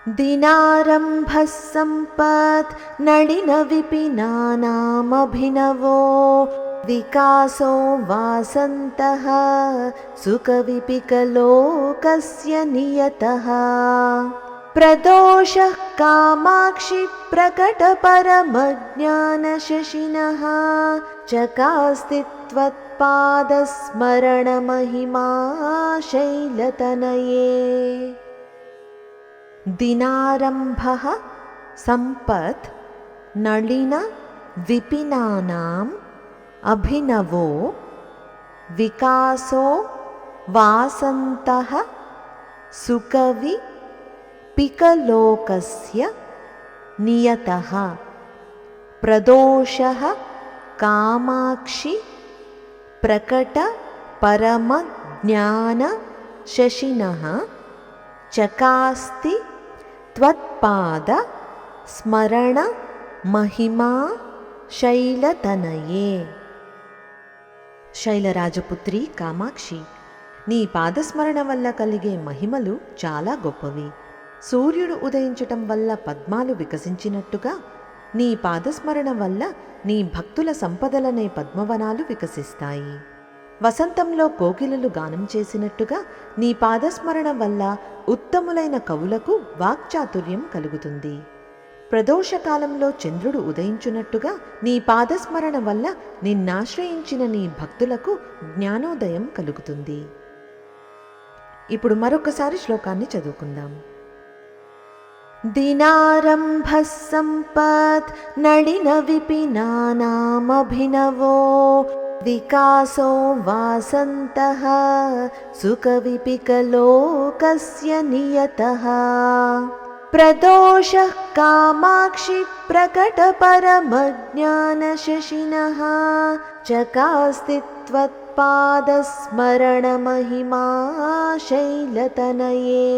दिनारम्भः सम्पत् नलिनविपिनानामभिनवो विकासो वासन्तः सुखविपिकलोकस्य नियतः। प्रदोषः कामाक्षि प्रकटपरमज्ञानशशिनः चकास्ति त्वत्पादस्मरणमहिमा शैलतनये। दिनारम्भः सम्पत् नलिन विपिनानाम् अभिनवो विकासो वासन्तः सुकवि पिकलोकस्य नियतः। प्रदोषः कामाक्षि प्रकट परमज्ञानशशिनः चकास्ति त्वत्पाद स्मरण महिमा శైలతనయే। శైలరాజపుత్రి కామాక్షి, నీ పాదస్మరణ వల్ల కలిగే మహిమలు చాలా గొప్పవి. సూర్యుడు ఉదయించటం వల్ల పద్మాలు వికసించినట్టుగా నీ పాదస్మరణ వల్ల నీ భక్తుల సంపదలనే పద్మవనాలు వికసిస్తాయి. వసంతంలో కోకిలలు గానం చేసినట్టుగా నీ పాదస్మరణ వల్ల ఉత్తములైన కవులకు వాక్చాతుర్యం కలుగుతుంది. ప్రదోషకాలంలో చంద్రుడు ఉదయించున్నట్టుగా నీ పాదస్మరణ వల్ల నిన్నాశ్రయించిన నీ భక్తులకు జ్ఞానోదయం కలుగుతుంది. ఇప్పుడు మరొకసారి శ్లోకాన్ని చదువుకుందాం. దినారంభః సంపత్ నళిన విపినానామభినవో వికాసో వాసంతః సుఖవిపికలోకస్య నియతః। प्रदोषः कामाक्षि प्रकटपरमज्ञानशशिनः चकास्ति त्वत्पादस्मरणमहिमा शैलतनये।